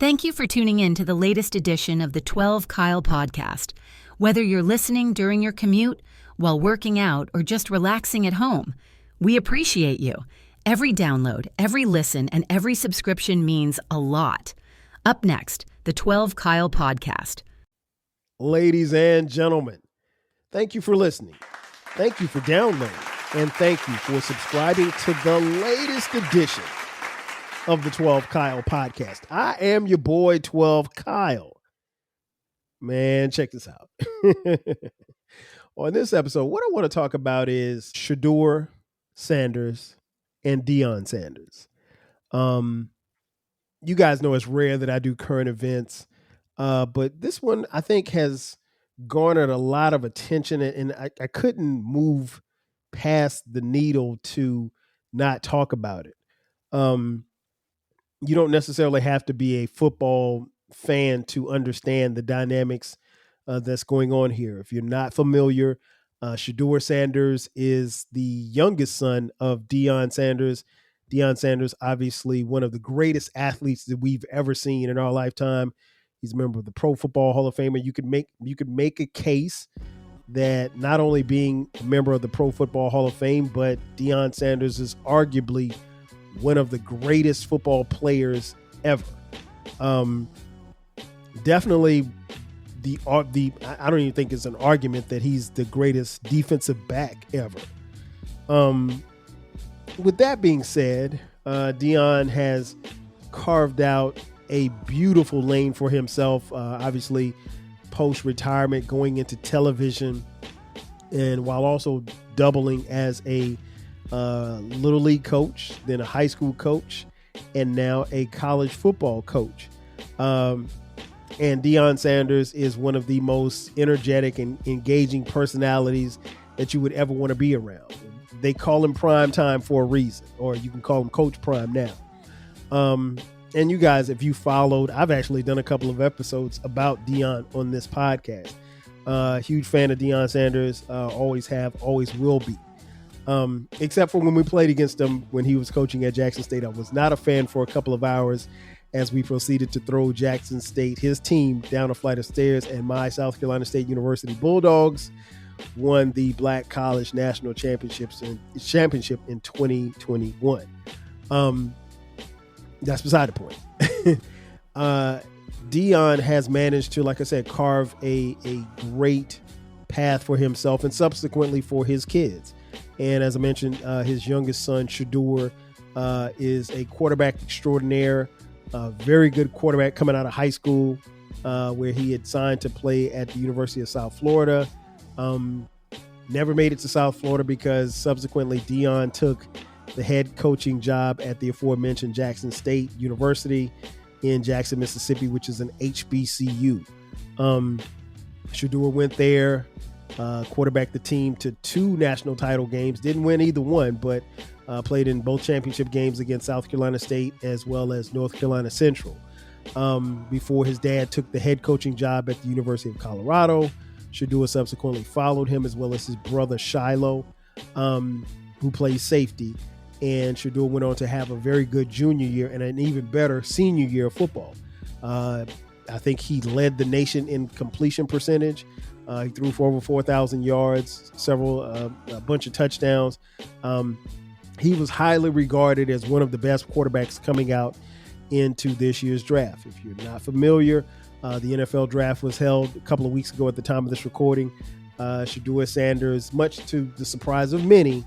Thank you for tuning in to the latest edition of the 12 Kyle podcast. Whether you're listening during your commute, while working out, or just relaxing at home, we appreciate you. Every download, every listen, and every subscription means a lot. Up next, the 12 Kyle podcast. Ladies and gentlemen, thank you for listening. Thank you for downloading. And thank you for subscribing to the latest edition of the 12 Kyle podcast. I am your boy, 12 Kyle. Man, check this out. On this episode, what I want to talk about is Shedeur Sanders and Deion Sanders. You guys know it's rare that I do current events, but this one I think has garnered a lot of attention, and I couldn't move past the needle to not talk about it. You don't necessarily have to be a football fan to understand the dynamics that's going on here. If you're not familiar, Shedeur Sanders is the youngest son of Deion Sanders. Deion Sanders, obviously one of the greatest athletes that we've ever seen in our lifetime. He's a member of the Pro Football Hall of Fame. You could make a case that not only being a member of the Pro Football Hall of Fame, but Deion Sanders is arguably one of the greatest football players ever. Definitely I don't even think it's an argument that he's the greatest defensive back ever. With that being said, Deion has carved out a beautiful lane for himself, obviously post-retirement, going into television, and while also doubling as a little league coach, then a high school coach, and now a college football coach. And Deion Sanders is one of the most energetic and engaging personalities that you would ever want to be around. They call him Prime Time for a reason, or you can call him Coach Prime now. And you guys, if you followed, I've actually done a couple of episodes about Deion on this podcast. Huge fan of Deion Sanders, always have, always will be. Except for when we played against him when he was coaching at Jackson State. I was not a fan for a couple of hours as we proceeded to throw Jackson State, his team, down a flight of stairs, and my South Carolina State University Bulldogs won the Black College National Championship in 2021. That's beside the point. Deion has managed to, like I said, carve a great path for himself and subsequently for his kids. And as I mentioned, his youngest son, Shedur, is a quarterback extraordinaire, very good quarterback coming out of high school, where he had signed to play at the University of South Florida. Never made it to South Florida because subsequently Deion took the head coaching job at the aforementioned Jackson State University in Jackson, Mississippi, which is an HBCU. Shedur went there, quarterbacked the team to 2 national title games. Didn't win either one, but played in both championship games against South Carolina State as well as North Carolina Central. Before his dad took the head coaching job at the University of Colorado, Shedur subsequently followed him, as well as his brother Shiloh, who plays safety. And Shedur went on to have a very good junior year and an even better senior year of football. I think he led the nation in completion percentage. He threw for over 4,000 yards, a bunch of touchdowns. He was highly regarded as one of the best quarterbacks coming out into this year's draft. If you're not familiar, the NFL draft was held a couple of weeks ago at the time of this recording. Shedeur Sanders, much to the surprise of many,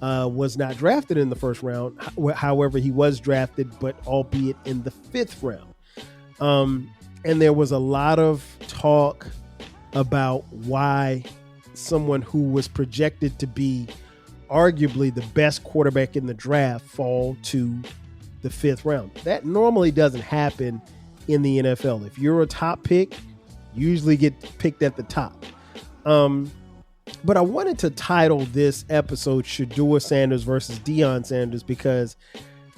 was not drafted in the first round. However, he was drafted, but albeit in the 5th round. And there was a lot of talk about why someone who was projected to be arguably the best quarterback in the draft fall to the 5th round. That normally doesn't happen in the NFL. If you're a top pick, you usually get picked at the top. But I wanted to title this episode Shedeur Sanders versus Deion Sanders because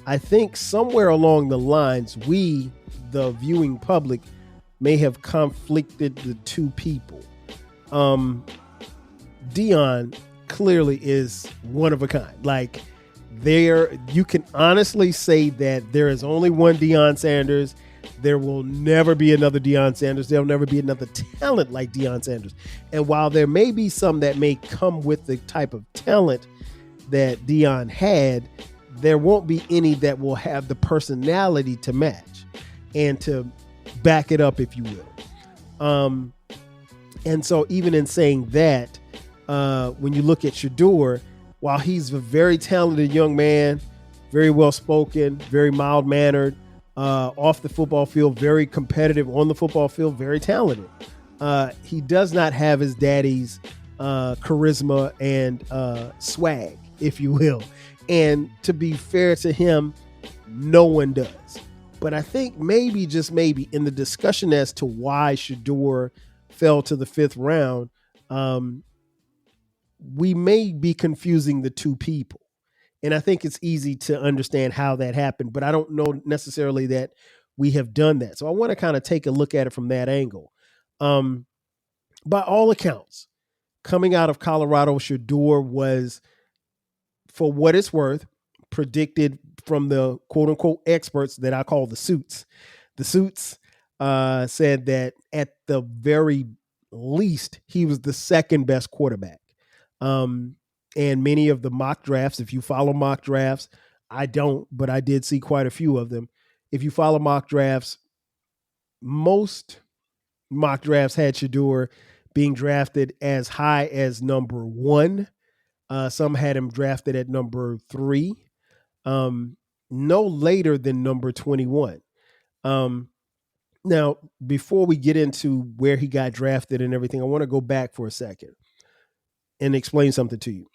I think somewhere along the lines, we, the viewing public, may have conflicted the two people. Deion clearly is one of a kind. Like, you can honestly say that there is only one Deion Sanders. There will never be another Deion Sanders. There'll never be another talent like Deion Sanders. And while there may be some that may come with the type of talent that Deion had, there won't be any that will have the personality to match and to back it up, if you will. And so even in saying that, when you look at Shedur, while he's a very talented young man, very well-spoken, very mild-mannered, off the football field, very competitive, on the football field, very talented, he does not have his daddy's charisma and swag, if you will. And to be fair to him, no one does. But I think maybe, just maybe, in the discussion as to why Shedur fell to the 5th round, we may be confusing the two people. And I think it's easy to understand how that happened, but I don't know necessarily that we have done that. So I want to kind of take a look at it from that angle. By all accounts, coming out of Colorado, Shedur was, for what it's worth, predicted from the quote unquote experts that I call the suits. The suits said that at the very least, he was the 2nd best quarterback. And many of the mock drafts, if you follow mock drafts, I don't, but I did see quite a few of them. If you follow mock drafts, most mock drafts had Shedur being drafted as high as number 1. Some had him drafted at number 3, no later than number 21. Now, before we get into where he got drafted and everything, I want to go back for a second and explain something to you.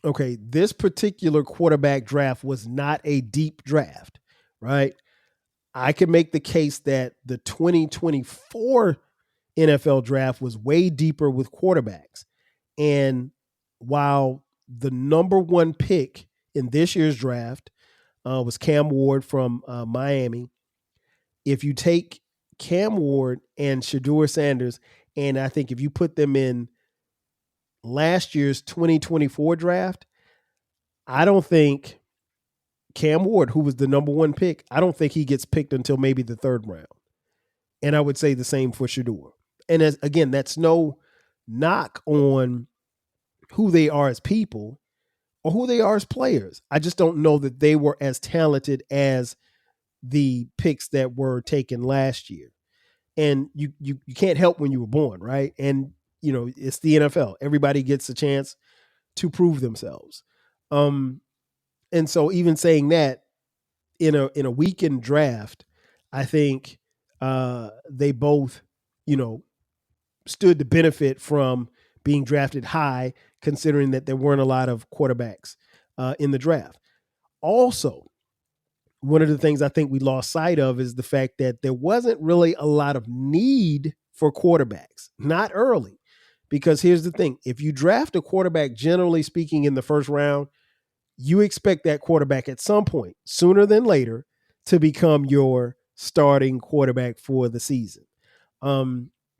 Okay, this particular quarterback draft was not a deep draft, right? I can make the case that the 2024 NFL draft was way deeper with quarterbacks. And while the number 1 pick in this year's draft was Cam Ward from Miami, if you take Cam Ward and Shedeur Sanders, and I think if you put them in last year's 2024 draft, I don't think Cam Ward, who was the number 1 pick, I don't think he gets picked until maybe the 3rd round. And I would say the same for Shedur. And again, that's no knock on who they are as people or who they are as players. I just don't know that they were as talented as the picks that were taken last year. And you can't help when you were born, right? And, it's the NFL. Everybody gets a chance to prove themselves. And so even saying that in a weekend draft, I think they both, stood to benefit from being drafted high, considering that there weren't a lot of quarterbacks in the draft. Also, one of the things I think we lost sight of is the fact that there wasn't really a lot of need for quarterbacks, not early. Because here's the thing, if you draft a quarterback, generally speaking, in the 1st round, you expect that quarterback at some point, sooner than later, to become your starting quarterback for the season.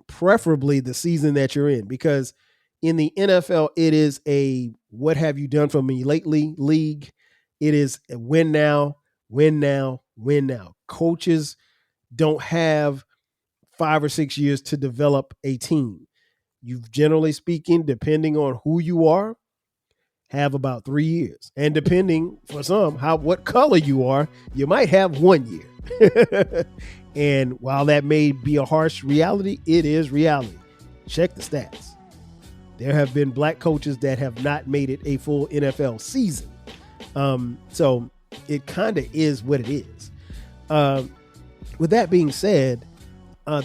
Preferably the season that you're in, because in the NFL, it is a what have you done for me lately league. It is a win now, win now, win now. Coaches don't have 5 or 6 years to develop a team. You've, generally speaking, depending on who you are, have about 3 years. And depending for some, what color you are, you might have 1 year. And while that may be a harsh reality, it is reality. Check the stats. There have been black coaches that have not made it a full NFL season. So it kind of is what it is. With that being said,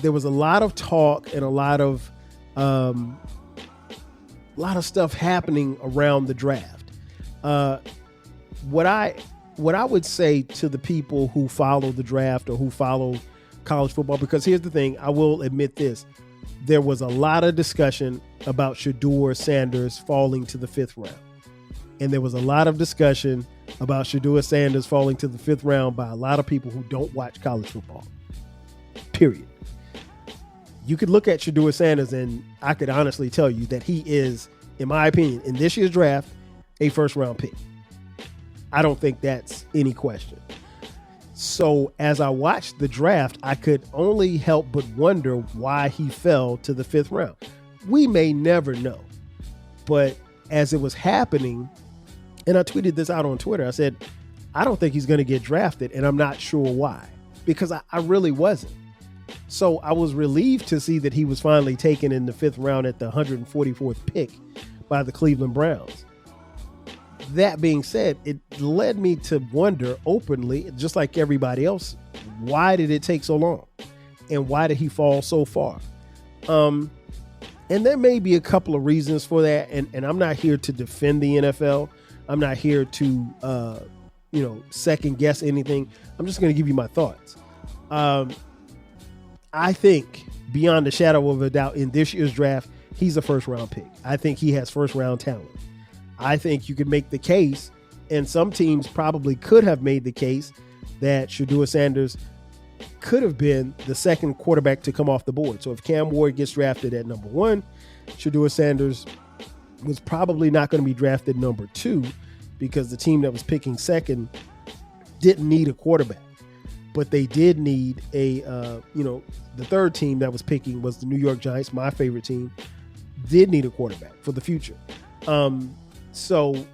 there was a lot of talk and a lot of stuff happening around the draft. What I would say to the people who follow the draft or who follow college football, because here's the thing, I will admit this, there was a lot of discussion about Shedeur Sanders falling to the 5th round. And there was a lot of discussion about Shedeur Sanders falling to the 5th round by a lot of people who don't watch college football. Period. You could look at Shedeur Sanders and I could honestly tell you that he is, in my opinion, in this year's draft, a 1st round pick. I don't think that's any question. So as I watched the draft, I could only help but wonder why he fell to the 5th round. We may never know. But as it was happening, and I tweeted this out on Twitter, I said, I don't think he's going to get drafted, and I'm not sure why, because I really wasn't. So I was relieved to see that he was finally taken in the 5th round at the 144th pick by the Cleveland Browns. That being said, it led me to wonder openly, just like everybody else, why did it take so long? And why did he fall so far? And there may be a couple of reasons for that. And I'm not here to defend the NFL. I'm not here to, second guess anything. I'm just going to give you my thoughts. I think beyond the shadow of a doubt in this year's draft, he's a 1st round pick. I think he has 1st round talent. I think you could make the case, and some teams probably could have made the case, that Shedeur Sanders could have been the 2nd quarterback to come off the board. So if Cam Ward gets drafted at number 1, Shedeur Sanders was probably not going to be drafted number 2 because the team that was picking 2nd didn't need a quarterback. But they did need the 3rd team that was picking was the New York Giants, my favorite team, did need a quarterback for the future. So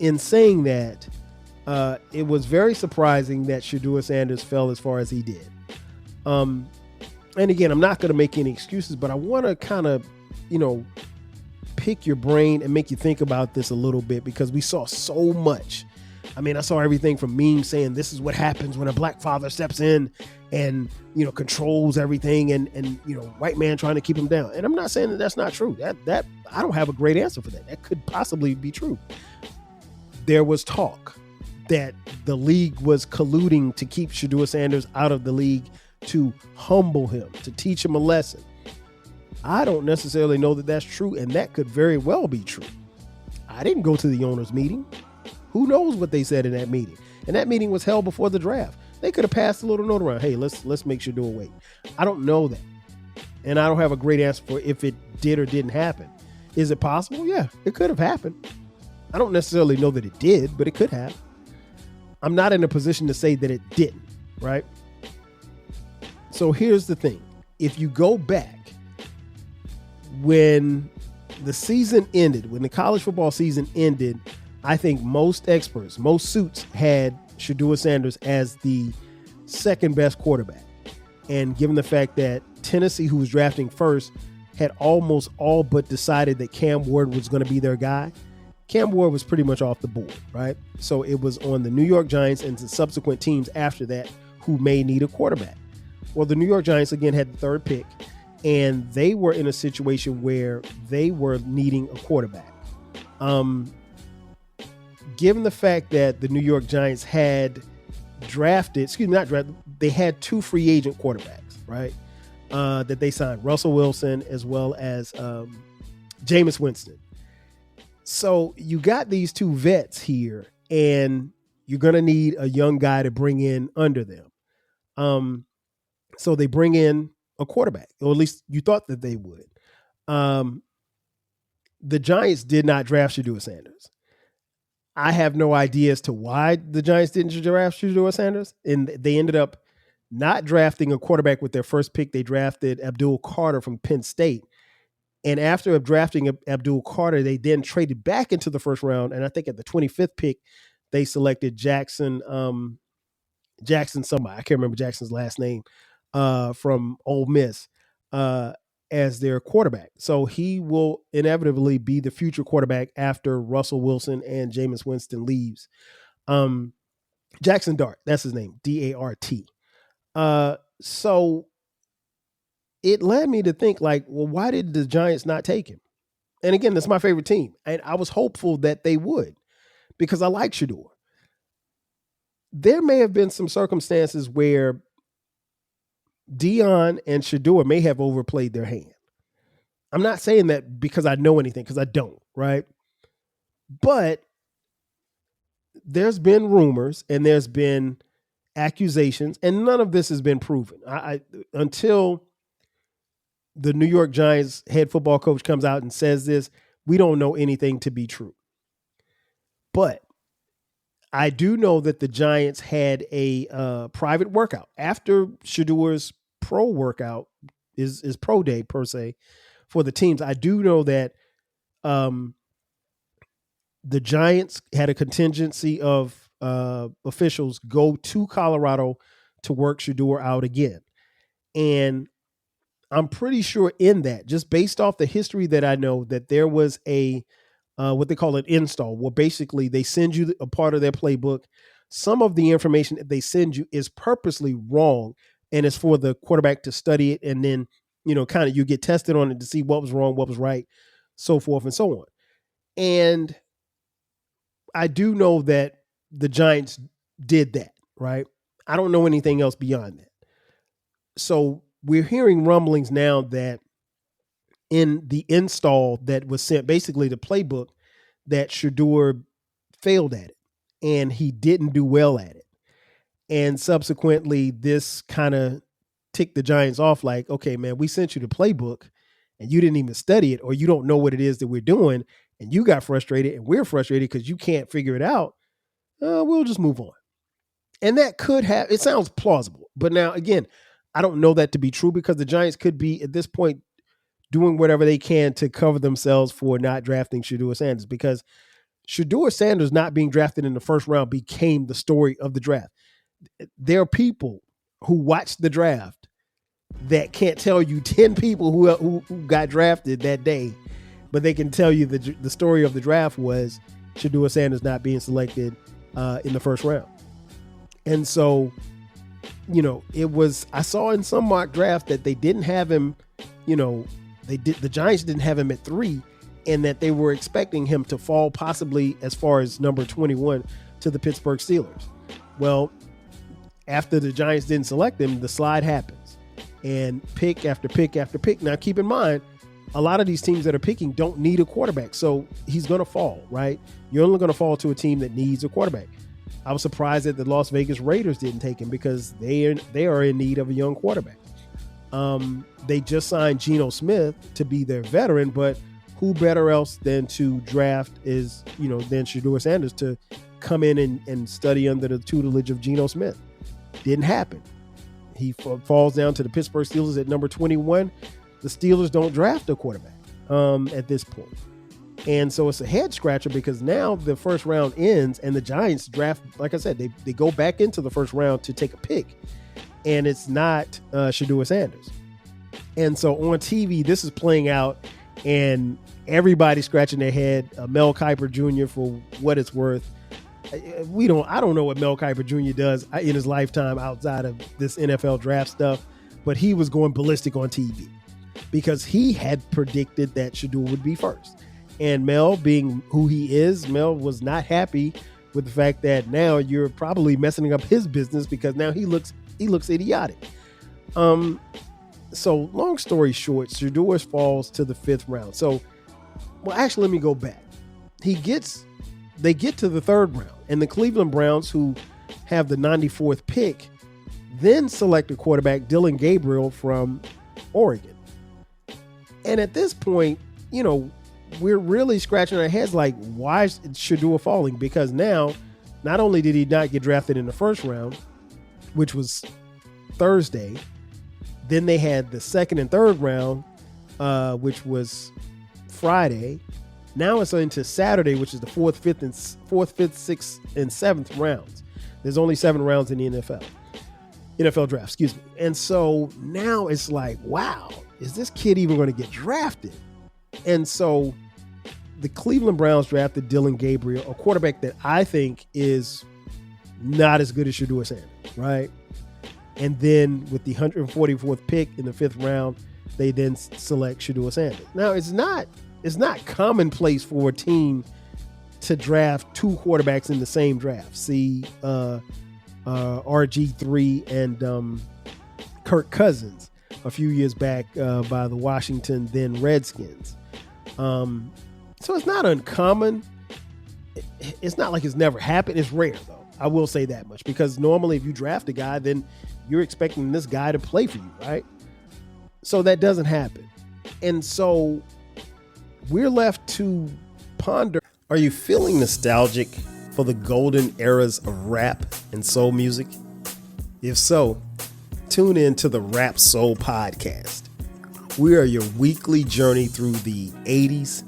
in saying that, it was very surprising that Shedeur Sanders fell as far as he did. And again, I'm not going to make any excuses, but I want to kind of, pick your brain and make you think about this a little bit, because we saw so much. I mean, I saw everything from memes saying this is what happens when a black father steps in and, controls everything and white man trying to keep him down. And I'm not saying that that's not true. That I don't have a great answer for that. That could possibly be true. There was talk that the league was colluding to keep Shedeur Sanders out of the league, to humble him, to teach him a lesson. I don't necessarily know that that's true, and that could very well be true. I didn't go to the owners' meeting. Who knows what they said in that meeting? And that meeting was held before the draft. They could have passed a little note around. Hey, let's make Shedeur wait. I don't know that. And I don't have a great answer for if it did or didn't happen. Is it possible? Yeah, it could have happened. I don't necessarily know that it did, but it could have. I'm not in a position to say that it didn't, right? So here's the thing. If you go back, when the season ended, when the college football season ended, I think most experts, most suits had Shedeur Sanders as the 2nd best quarterback. And given the fact that Tennessee, who was drafting first, had almost all but decided that Cam Ward was going to be their guy, Cam Ward was pretty much off the board, right? So it was on the New York Giants and the subsequent teams after that who may need a quarterback. Well, the New York Giants, again, had the 3rd pick, and they were in a situation where they were needing a quarterback. Given the fact that the New York Giants had they had 2 free agent quarterbacks, right? That they signed, Russell Wilson as well as Jameis Winston. So you got these 2 vets here, and you're going to need a young guy to bring in under them. So they bring in a quarterback, or at least you thought that they would. The Giants did not draft Shedeur Sanders. I have no idea as to why the Giants didn't draft Shedeur Sanders, and they ended up not drafting a quarterback with their 1st pick. They drafted Abdul Carter from Penn State. And after drafting Abdul Carter, they then traded back into the 1st round. And I think at the 25th pick, they selected Jackson somebody. I can't remember Jackson's last name, from Ole Miss, as their quarterback. So he will inevitably be the future quarterback after Russell Wilson and Jameis Winston leaves. Jackson Dart, that's his name, D-A-R-T. So it led me to think, like, well, why did the Giants not take him? And again, that's my favorite team. And I was hopeful that they would, because I like Shedur. There may have been some circumstances where Deion and Shedur may have overplayed their hand. I'm not saying that because I know anything, because I don't, right? But there's been rumors and there's been accusations, and none of this has been proven. Until the New York Giants head football coach comes out and says this, we don't know anything to be true. But I do know that the Giants had a private workout after Shedeur's pro workout is pro day per se for the teams. I do know that um, the Giants had a contingency of officials go to Colorado to work Shedeur out again. And I'm pretty sure in that, just based off the history that I know, that there was a what they call an install, where basically they send you a part of their playbook. Some of the information that they send you is purposely wrong, and it's for the quarterback to study it, and then kind of you get tested on it to see what was wrong, what was right, so forth and so on. And I do know that the Giants did that, right? I don't know anything else beyond that. So we're hearing rumblings now that in the install that was sent, basically the playbook, that Shedeur failed at it and he didn't do well at it. And subsequently, this kind of ticked the Giants off like, okay, man, we sent you the playbook and you didn't even study it, or you don't know what it is that we're doing. And you got frustrated and we're frustrated because you can't figure it out. We'll just move on. And that could have, it sounds plausible. But now, again, I don't know that to be true because the Giants could be at this point doing whatever they can to cover themselves for not drafting Shedeur Sanders, because Shedeur Sanders not being drafted in the first round became the story of the draft. There are people who watched the draft that can't tell you 10 people who got drafted that day, but they can tell you the story of the draft was Shedeur Sanders not being selected in the first round. And so, it was, I saw in some mock draft that they didn't have him, the Giants didn't have him at 3, and that they were expecting him to fall possibly as far as number 21 to the Pittsburgh Steelers. Well, after the Giants didn't select him, the slide happens, and pick after pick after pick. Now, keep in mind, a lot of these teams that are picking don't need a quarterback, so he's going to fall, right? You're only going to fall to a team that needs a quarterback. I was surprised that the Las Vegas Raiders didn't take him because they are in need of a young quarterback. They just signed Geno Smith to be their veteran, but who better else than to draft than Shedeur Sanders to come in and study under the tutelage of Geno Smith? Didn't happen. He falls down to the Pittsburgh Steelers at number 21. The Steelers don't draft a quarterback at this point. And so it's a head scratcher because now the first round ends and the Giants draft, like I said, they go back into the first round to take a pick, and it's not Shedeur Sanders. And so on TV, this is playing out and everybody's scratching their head. Mel Kiper Jr., for what it's worth. I don't know what Mel Kiper Jr. does in his lifetime outside of this NFL draft stuff, but he was going ballistic on TV because he had predicted that Shedeur would be first. And Mel, being who he is, Mel was not happy with the fact that now you're probably messing up his business because now he looks idiotic. So long story short, Shedeur falls to the 5th round. So, well, actually, let me go back. They get to the 3rd round, and the Cleveland Browns, who have the 94th pick, then select a quarterback, Dillon Gabriel from Oregon. And at this point, we're really scratching our heads like, why is Shedeur falling? Because now, not only did he not get drafted in the first round, which was Thursday, then they had the 2nd and 3rd round, which was Friday. Now it's into Saturday, which is the 4th, 5th, 6th, and 7th rounds. There's only 7 rounds in the NFL draft, excuse me. And so now it's like, wow, is this kid even going to get drafted? And so the Cleveland Browns drafted Dillon Gabriel, a quarterback that I think is not as good as Shedeur Sanders, right? And then with the 144th pick in the 5th round, they then select Shedeur Sanders. Now, it's not commonplace for a team to draft 2 quarterbacks in the same draft. See RG3 and Kirk Cousins a few years back by the Washington then Redskins. So it's not uncommon. It's not like it's never happened. It's rare, though. I will say that much, because normally if you draft a guy, then you're expecting this guy to play for you, right? So that doesn't happen. And so we're left to ponder. Are you feeling nostalgic for the golden eras of rap and soul music? If so, tune in to the Rap Soul Podcast. We are your weekly journey through the 80s,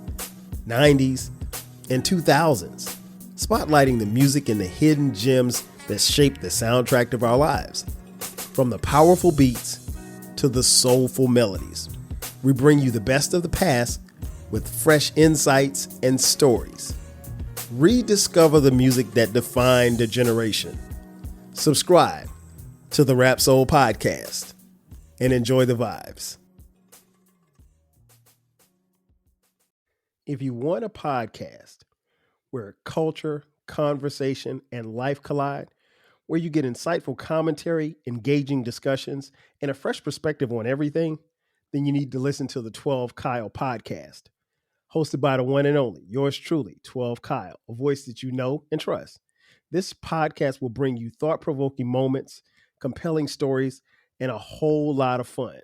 90s, and 2000s, spotlighting the music and the hidden gems that shaped the soundtrack of our lives. From the powerful beats to the soulful melodies, we bring you the best of the past with fresh insights and stories. Rediscover the music that defined a generation. Subscribe to the Rap Soul Podcast and enjoy the vibes. If you want a podcast where culture, conversation, and life collide, where you get insightful commentary, engaging discussions, and a fresh perspective on everything, then you need to listen to the 12 Kyle podcast. Hosted by the one and only, yours truly, 12 Kyle, a voice that you know and trust. This podcast will bring you thought-provoking moments, compelling stories, and a whole lot of fun.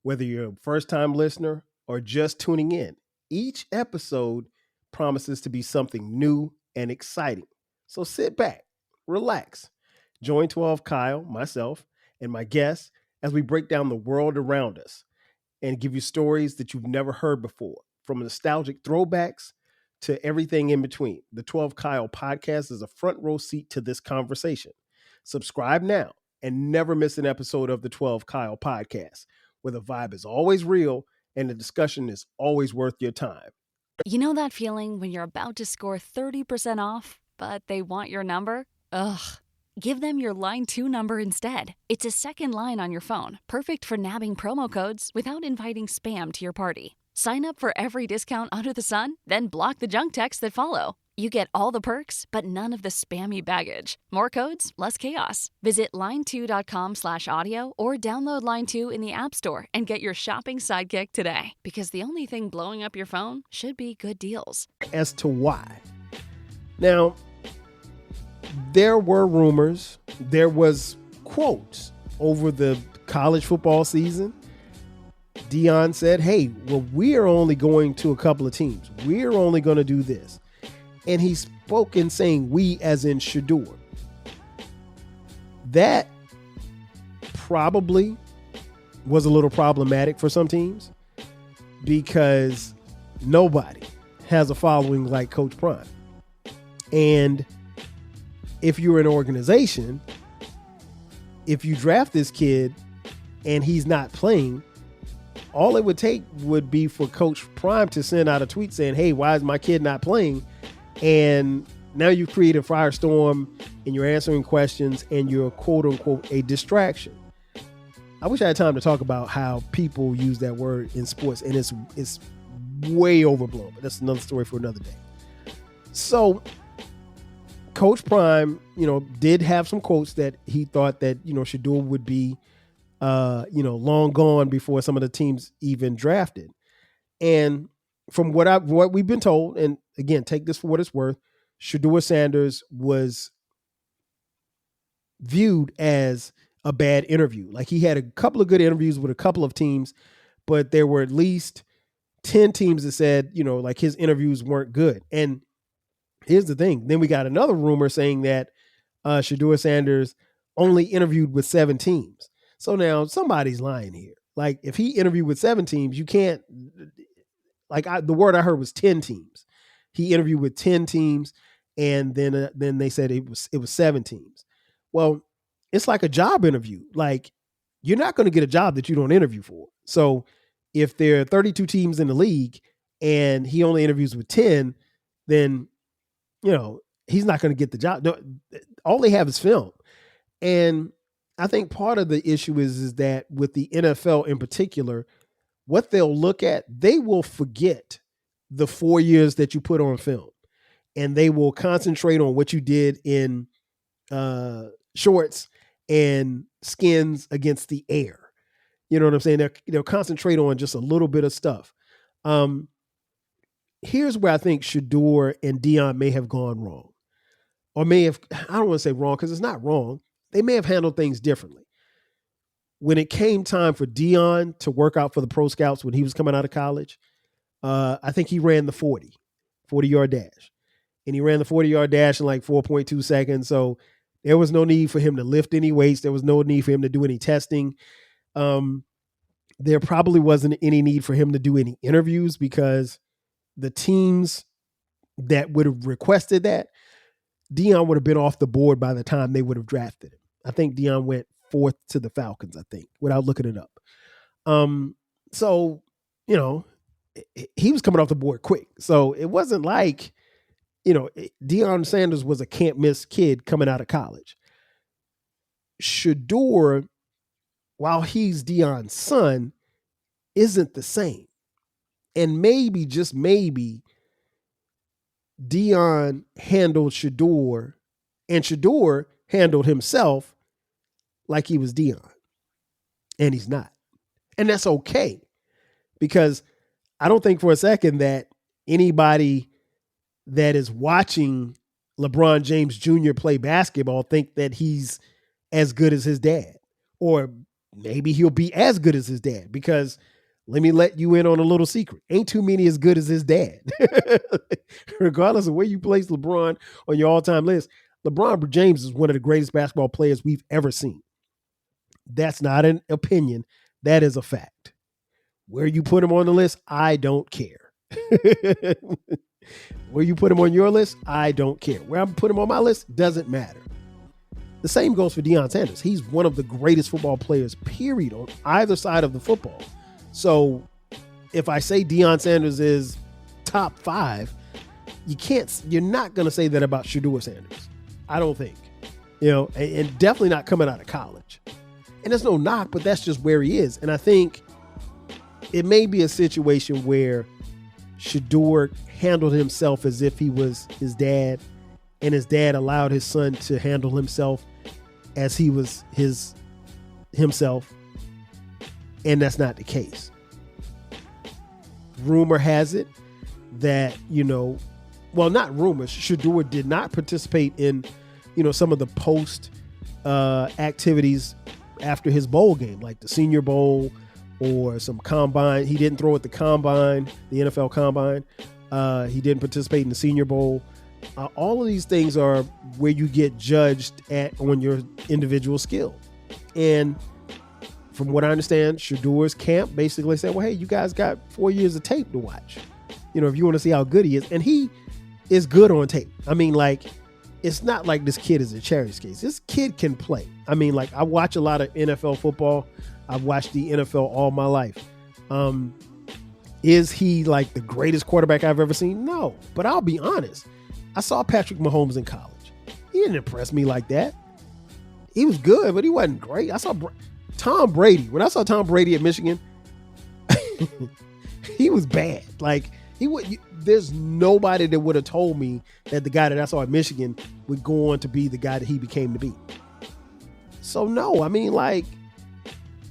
Whether you're a first-time listener or just tuning in, each episode promises to be something new and exciting. So sit back, relax, join 12 Kyle, myself, and my guests as we break down the world around us and give you stories that you've never heard before, from nostalgic throwbacks to everything in between. The 12 Kyle podcast is a front row seat to this conversation. Subscribe now and never miss an episode of the 12 Kyle podcast, where the vibe is always real and the discussion is always worth your time. You know that feeling when you're about to score 30% off, but they want your number? Ugh. Give them your Line 2 number instead. It's a second line on your phone, perfect for nabbing promo codes without inviting spam to your party. Sign up for every discount under the sun, then block the junk texts that follow. You get all the perks, but none of the spammy baggage. More codes, less chaos. Visit line2.com/audio or download Line 2 in the App Store and get your shopping sidekick today. Because the only thing blowing up your phone should be good deals. As to why. Now, there were rumors, there was quotes over the college football season. Deion said, hey, well, we are only going to a couple of teams. We're only going to do this. And he spoke in saying we as in Shedur. That probably was a little problematic for some teams because nobody has a following like Coach Prime. And if you're an organization, if you draft this kid and he's not playing, all it would take would be for Coach Prime to send out a tweet saying, hey, why is my kid not playing? And now you've created a firestorm and you're answering questions and you're quote unquote a distraction. I wish I had time to talk about how people use that word in sports, and it's way overblown, but that's another story for another day. So Coach Prime, did have some quotes that he thought that, Shedur would be, long gone before some of the teams even drafted. And from what we've been told, and again, take this for what it's worth, Shedeur Sanders was viewed as a bad interview. Like, he had a couple of good interviews with a couple of teams, but there were at least 10 teams that said, like his interviews weren't good. And here's the thing. Then we got another rumor saying that Shedeur Sanders only interviewed with 7 teams. So now somebody's lying here. Like, if he interviewed with 7 teams, you can't, the word I heard was 10 teams. He interviewed with 10 teams, and then they said it was 7 teams. Well, it's like a job interview. Like, you're not going to get a job that you don't interview for. So if there are 32 teams in the league and he only interviews with 10, then, he's not going to get the job. No, all they have is film. And I think part of the issue is that with the NFL in particular, what they'll look at, they will forget the 4 years that you put on film, and they will concentrate on what you did in shorts and skins against the air. You know what I'm saying? They'll concentrate on just a little bit of stuff. Here's where I think Shedur and Deion may have gone wrong, or I don't want to say wrong because it's not wrong. They may have handled things differently. When it came time for Deion to work out for the pro scouts when he was coming out of college, I think he ran the 40-yard dash. and he ran the 40-yard dash in like 4.2 seconds. So there was no need for him to lift any weights. There was no need for him to do any testing. There probably wasn't any need for him to do any interviews because the teams that would have requested that, Deion would have been off the board by the time they would have drafted him. I think Deion went 4th to the Falcons, I think, without looking it up. So, you know, he was coming off the board quick. So it wasn't like, you know, Deion Sanders was a can't miss kid coming out of college. Shedur, while he's Deion's son, isn't the same. And maybe, just maybe, Deion handled Shedur and Shedur handled himself like he was Deion. And he's not. And that's okay. Because I don't think for a second that anybody that is watching LeBron James Jr. play basketball think that he's as good as his dad. Or maybe he'll be as good as his dad. Because let me let you in on a little secret. Ain't too many as good as his dad. Regardless of where you place LeBron on your all-time list, LeBron James is one of the greatest basketball players we've ever seen. That's not an opinion. That is a fact. Where you put him on the list, I don't care. Where you put him on your list, I don't care. Where I put him on my list, doesn't matter. The same goes for Deion Sanders. He's one of the greatest football players, period, on either side of the football. So if I say Deion Sanders is top 5, you're not going to say that about Shedeur Sanders. I don't think, and definitely not coming out of college. And there's no knock, but that's just where he is. And I think it may be a situation where Shedur handled himself as if he was his dad, and his dad allowed his son to handle himself as he was himself. And that's not the case. Rumor has it that, not rumors, Shedur did not participate in, some of the post activities after his bowl game, like the Senior Bowl or some combine. He didn't throw at the combine, the NFL combine. He didn't participate in the Senior Bowl. All of these things are where you get judged on your individual skill. And from what I understand, Shedur's camp basically said, well, hey, you guys got 4 years of tape to watch. If you want to see how good he is. And he is good on tape. I mean, it's not like this kid is a cherry case. This kid can play. I mean, I watch a lot of NFL football. I've watched the NFL all my life. Is he like the greatest quarterback I've ever seen? No. But I'll be honest. I saw Patrick Mahomes in college. He didn't impress me like that. He was good, but he wasn't great. I saw Tom Brady. When I saw Tom Brady at Michigan, he was bad. There's nobody that would have told me that the guy that I saw at Michigan would go on to be the guy that he became to be. So no, I mean,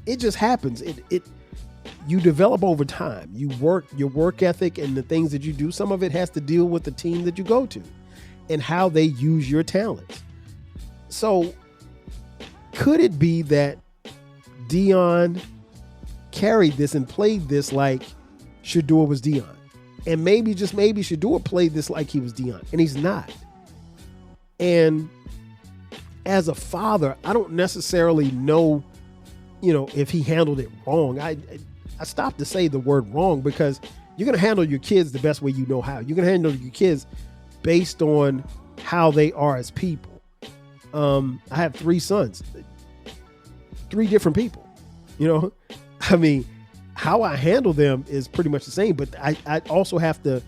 it just happens. You develop over time. Your work ethic and the things that you do, some of it has to deal with the team that you go to and how they use your talents. So could it be that Deion carried this and played this like Shedur was Deion? And maybe, just maybe, Shedur played this like he was Deion, and he's not. And as a father, I don't necessarily know, if he handled it wrong. I stopped to say the word wrong because you're going to handle your kids the best way you know how. You're going to handle your kids based on how they are as people. I have 3 sons, 3 different people, I mean, how I handle them is pretty much the same, but I also have to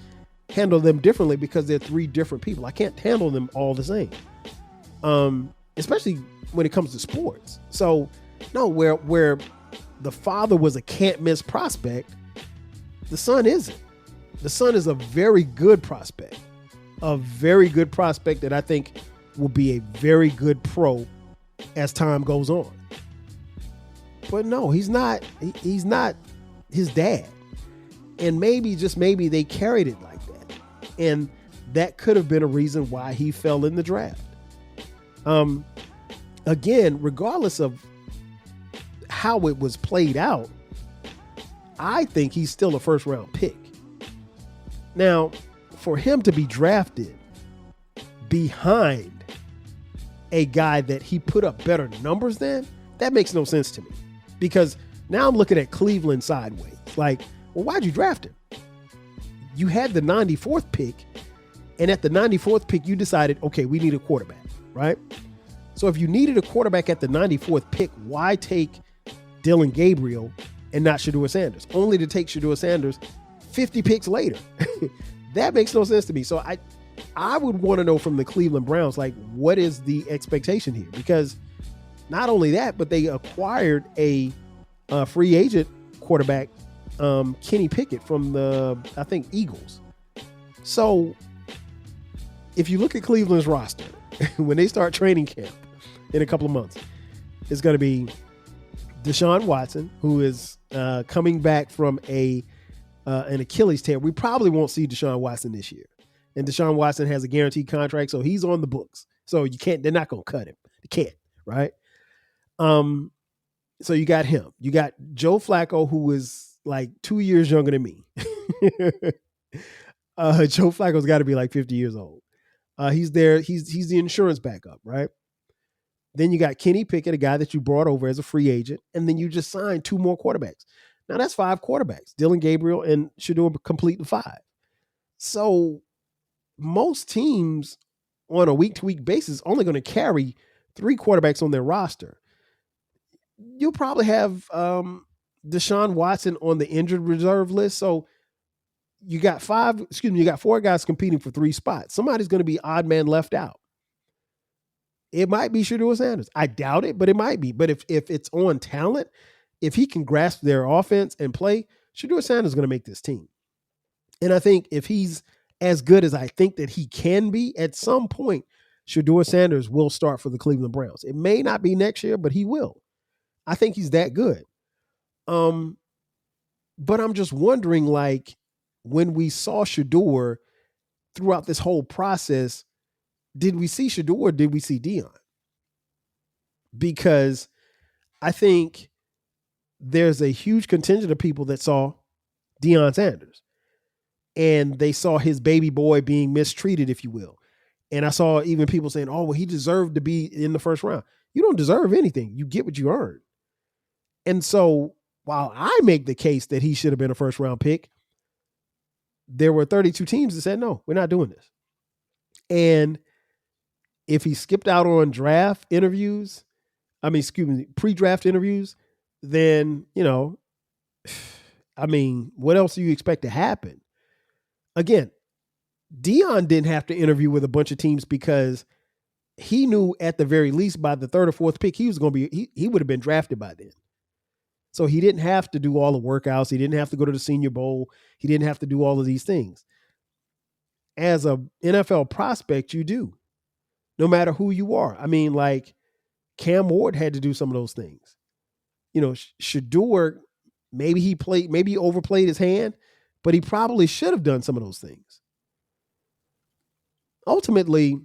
handle them differently because they're 3 different people. I can't handle them all the same, especially when it comes to sports. So no, where the father was a can't miss prospect, the son isn't. The son is a very good prospect, that I think will be a very good pro as time goes on. But no, he's not his dad. And maybe, just maybe, they carried it like that. And that could have been a reason why he fell in the draft. Again, regardless of how it was played out, I think he's still a first round pick. Now, for him to be drafted behind a guy that he put up better numbers than, that makes no sense to me. Because now I'm looking at Cleveland sideways. Like, well, why'd you draft him? You had the 94th pick, and at the 94th pick, you decided, okay, we need a quarterback, right? So if you needed a quarterback at the 94th pick, why take Dillon Gabriel and not Shedeur Sanders? Only to take Shedeur Sanders 50 picks later. That makes no sense to me. So I would want to know from the Cleveland Browns, like, what is the expectation here? Because not only that, but they acquired a free agent quarterback, Kenny Pickett from the, I think, Eagles. So if you look at Cleveland's roster, when they start training camp in a couple of months, it's going to be Deshaun Watson, who is coming back from an Achilles tear. We probably won't see Deshaun Watson this year. And Deshaun Watson has a guaranteed contract, so he's on the books. So they're not going to cut him. They can't, right? So you got him. You got Joe Flacco, who is like 2 years younger than me. Joe Flacco's got to be like 50 years old. He's there. He's the insurance backup, right? Then you got Kenny Pickett, a guy that you brought over as a free agent, and then you just signed 2 more quarterbacks. Now that's 5 quarterbacks. Dillon Gabriel and Shedur complete the 5. So most teams on a week-to-week basis only going to carry 3 quarterbacks on their roster. You'll probably have Deshaun Watson on the injured reserve list. So you got 4 guys competing for 3 spots. Somebody's going to be odd man left out. It might be Shedeur Sanders. I doubt it, but it might be. But if it's on talent, if he can grasp their offense and play, Shedeur Sanders is going to make this team. And I think if he's as good as I think that he can be, at some point, Shedeur Sanders will start for the Cleveland Browns. It may not be next year, but he will. I think he's that good. But I'm just wondering, like, when we saw Shedur throughout this whole process, did we see Shedur or did we see Deion? Because I think there's a huge contingent of people that saw Deion Sanders and they saw his baby boy being mistreated, if you will. And I saw even people saying, oh, well, he deserved to be in the first round. You don't deserve anything. You get what you earn. And so while I make the case that he should have been a first round pick, there were 32 teams that said, no, we're not doing this. And if he skipped out on pre-draft interviews, then, what else do you expect to happen? Again, Deion didn't have to interview with a bunch of teams because he knew at the very least by the 3rd or 4th pick, he was going to be, he would have been drafted by then. So he didn't have to do all the workouts. He didn't have to go to the Senior Bowl. He didn't have to do all of these things. As a NFL prospect, you do, no matter who you are. Like Cam Ward had to do some of those things. Shedur, maybe he overplayed his hand, but he probably should have done some of those things. Ultimately,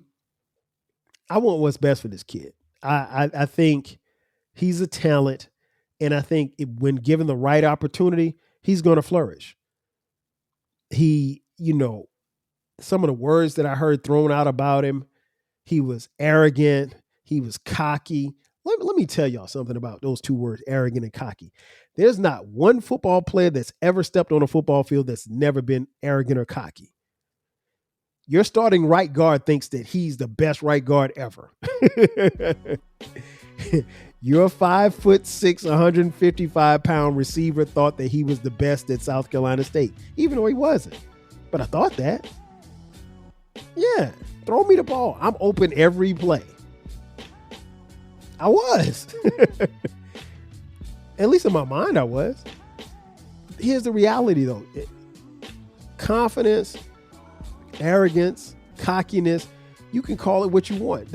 I want what's best for this kid. I think he's a talent. And I think when given the right opportunity, he's going to flourish. Some of the words that I heard thrown out about him, he was arrogant. He was cocky. Let me tell y'all something about those 2 words, arrogant and cocky. There's not one football player that's ever stepped on a football field that's never been arrogant or cocky. Your starting right guard thinks that he's the best right guard ever. Your 5'6", 155-pound receiver thought that he was the best at South Carolina State, even though he wasn't. But I thought that. Yeah, throw me the ball. I'm open every play. I was. At least in my mind, I was. Here's the reality, though. Confidence, arrogance, cockiness, you can call it what you want.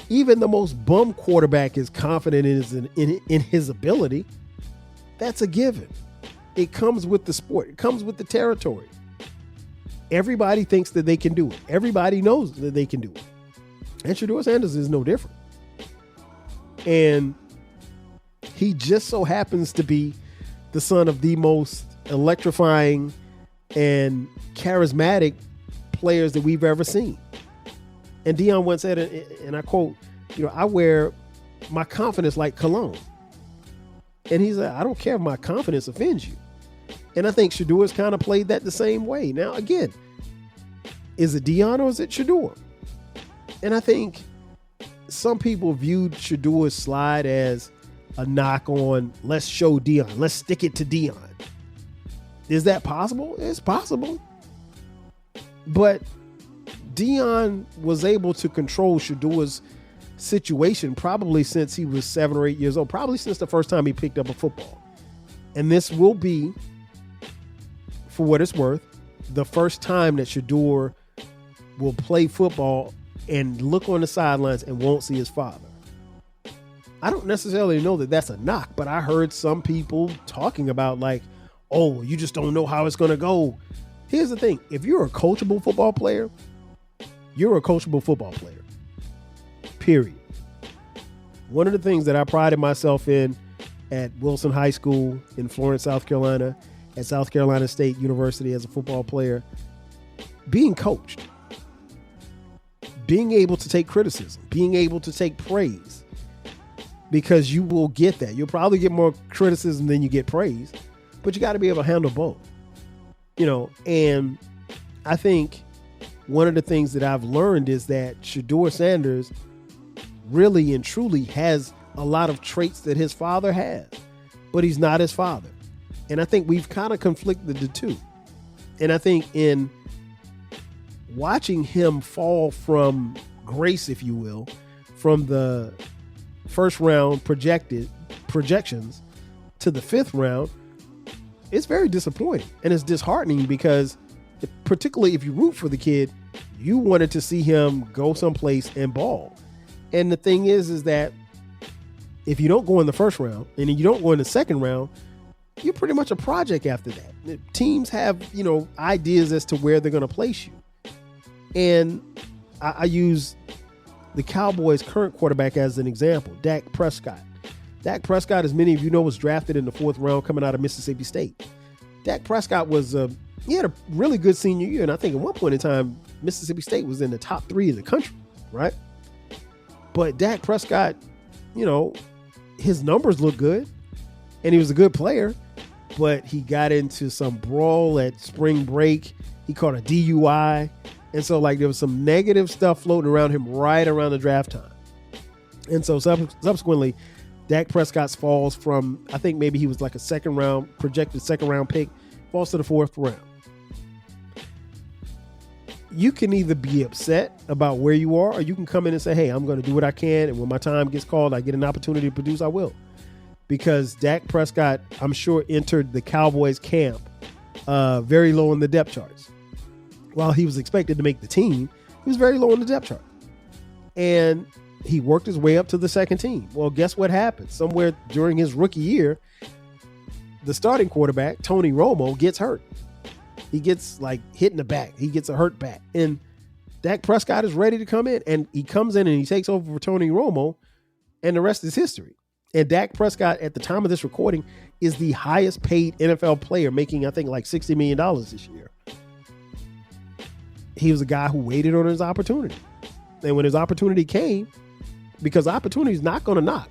Even the most bum quarterback is confident in his ability. That's a given. It comes with the sport. It comes with the territory. Everybody thinks that they can do it. Everybody knows that they can do it. And Shedeur Sanders is no different. And he just so happens to be the son of the most electrifying and charismatic players that we've ever seen. And Deion once said, and I quote, I wear my confidence like cologne. And he's like, I don't care if my confidence offends you. And I think Shedeur kind of played that the same way. Now, again, is it Deion or is it Shedeur? And I think some people viewed Shedeur's slide as a knock on, let's show Deion, let's stick it to Deion. Is that possible? It's possible. But Deion was able to control Shedeur's situation probably since he was 7 or 8 years old, probably since the first time he picked up a football. And this will be, for what it's worth, the first time that Shedeur will play football and look on the sidelines and won't see his father. I don't necessarily know that that's a knock, but I heard some people talking about like, oh, you just don't know how it's going to go. Here's the thing. If you're a coachable football player, you're a coachable football player. Period. One of the things that I prided myself in at Wilson High School in Florence, South Carolina, at South Carolina State University as a football player, being coached, being able to take criticism, being able to take praise, because you will get that. You'll probably get more criticism than you get praise, but you got to be able to handle both, and I think one of the things that I've learned is that Shedeur Sanders really and truly has a lot of traits that his father has, but he's not his father. And I think we've kind of conflicted the two. And I think in watching him fall from grace, if you will, from the first round projections to the 5th round, it's very disappointing. And it's disheartening because particularly if you root for the kid, you wanted to see him go someplace and ball. And the thing is that if you don't go in the first round and you don't go in the second round, you're pretty much a project after that. Teams have, ideas as to where they're going to place you. And I use the Cowboys' current quarterback as an example, Dak Prescott. Dak Prescott, as many of you know, was drafted in the 4th round coming out of Mississippi State. Dak Prescott he had a really good senior year. And I think at one point in time, Mississippi State was in the top 3 in the country, right? But Dak Prescott, his numbers look good and he was a good player, but he got into some brawl at spring break. He caught a DUI. And so there was some negative stuff floating around him right around the draft time. And so subsequently, Dak Prescott falls from, I think maybe he was like a projected second round pick, falls to the 4th round. You can either be upset about where you are, or you can come in and say, hey, I'm going to do what I can. And when my time gets called, I get an opportunity to produce, I will. Because Dak Prescott, I'm sure, entered the Cowboys camp very low in the depth charts. While he was expected to make the team, he was very low on the depth chart. And he worked his way up to the second team. Well, guess what happened? Somewhere during his rookie year, the starting quarterback, Tony Romo, gets hurt. He gets hit in the back. He gets a hurt back. And Dak Prescott is ready to come in. And he comes in and he takes over for Tony Romo. And the rest is history. And Dak Prescott, at the time of this recording, is the highest paid NFL player, making, I think, $60 million this year. He was a guy who waited on his opportunity. And when his opportunity came, because opportunity is not going to knock,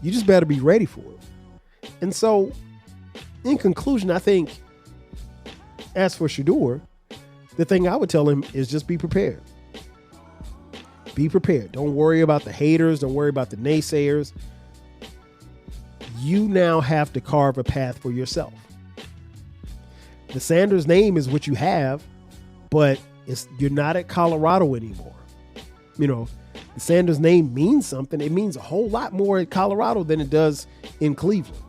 you just better be ready for it. And so, in conclusion, I think, as for Shedur, the thing I would tell him is just be prepared. Be prepared. Don't worry about the haters. Don't worry about the naysayers. You now have to carve a path for yourself. The Sanders name is what you have, but you're not at Colorado anymore. The Sanders name means something. It means a whole lot more at Colorado than it does in Cleveland.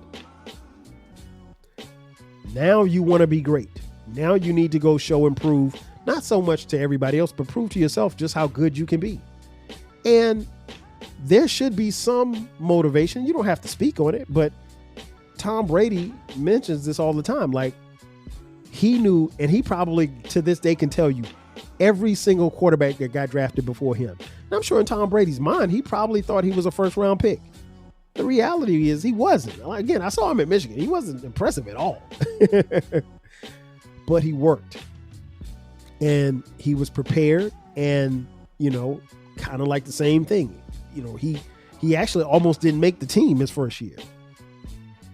Now you want to be great. Now you need to go show and prove, not so much to everybody else, but prove to yourself just how good you can be. And there should be some motivation. You don't have to speak on it, but Tom Brady mentions this all the time. He knew, and he probably to this day can tell you every single quarterback that got drafted before him. And I'm sure in Tom Brady's mind, he probably thought he was a 1st round pick. The reality is he wasn't. Again, I saw him at Michigan. He wasn't impressive at all. But he worked. And he was prepared. And, kind of like the same thing. He actually almost didn't make the team his first year.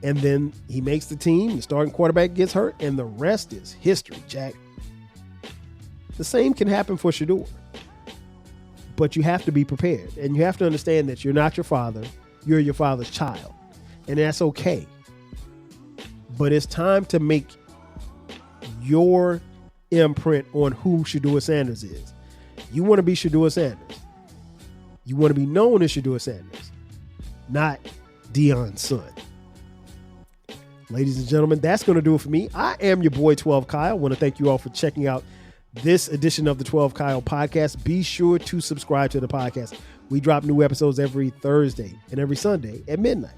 And then he makes the team, the starting quarterback gets hurt, and the rest is history, Jack. The same can happen for Shedur. But you have to be prepared. And you have to understand that you're not your father. You're your father's child. And that's okay. But it's time to make your imprint on who Shedeur Sanders is. You want to be Shedeur Sanders. You want to be known as Shedeur Sanders, not Deion's son. Ladies and gentlemen, that's going to do it for me. I am your boy 12 Kyle. I want to thank you all for checking out this edition of the 12 Kyle podcast. Be sure to subscribe to the podcast. We drop new episodes every Thursday and every Sunday at midnight.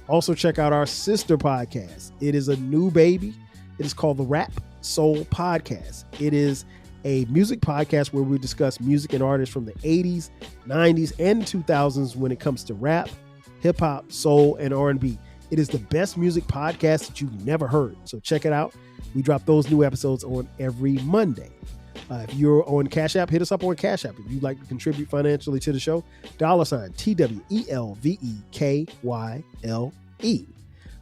Also check out our sister podcast. It is a new baby. It is called the Rap Soul Podcast. It is a music podcast where we discuss music and artists from the 80s, 90s, and 2000s when it comes to rap, hip hop, soul, and R&B. It is the best music podcast that you've never heard. So check it out. We drop those new episodes on every Monday. If you're on Cash App, hit us up on Cash App. If you'd like to contribute financially to the show, $TWELVEKYLE.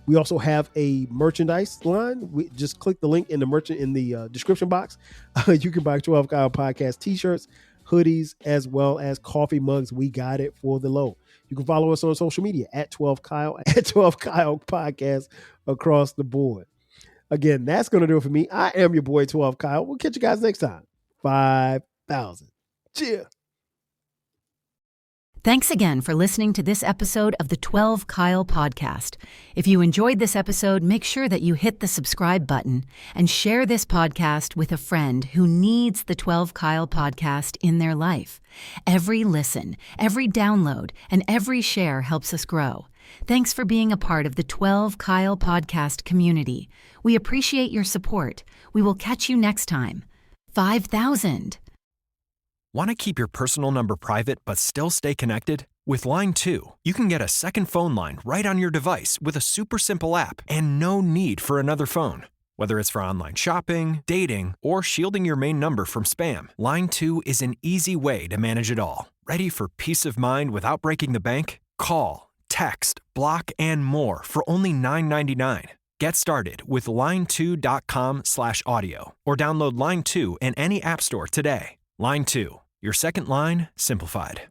We also have a merchandise line. We just click the link in the description box. You can buy 12 Kyle Podcast t-shirts, hoodies, as well as coffee mugs. We got it for the low. You can follow us on social media at 12 Kyle, at 12 Kyle Podcast across the board. Again, that's going to do it for me. I am your boy 12 Kyle. We'll catch you guys next time. 5,000. Cheers. Thanks again for listening to this episode of the 12 Kyle Podcast. If you enjoyed this episode, make sure that you hit the subscribe button and share this podcast with a friend who needs the 12 Kyle Podcast in their life. Every listen, every download, and every share helps us grow. Thanks for being a part of the 12 Kyle Podcast community. We appreciate your support. We will catch you next time. 5,000. Want to keep your personal number private but still stay connected? With Line 2, you can get a second phone line right on your device with a super simple app and no need for another phone. Whether it's for online shopping, dating, or shielding your main number from spam, Line 2 is an easy way to manage it all. Ready for peace of mind without breaking the bank? Call, text, block, and more for only $9.99. Get started with line2.com/audio or download Line 2 in any app store today. Line 2, your second line simplified.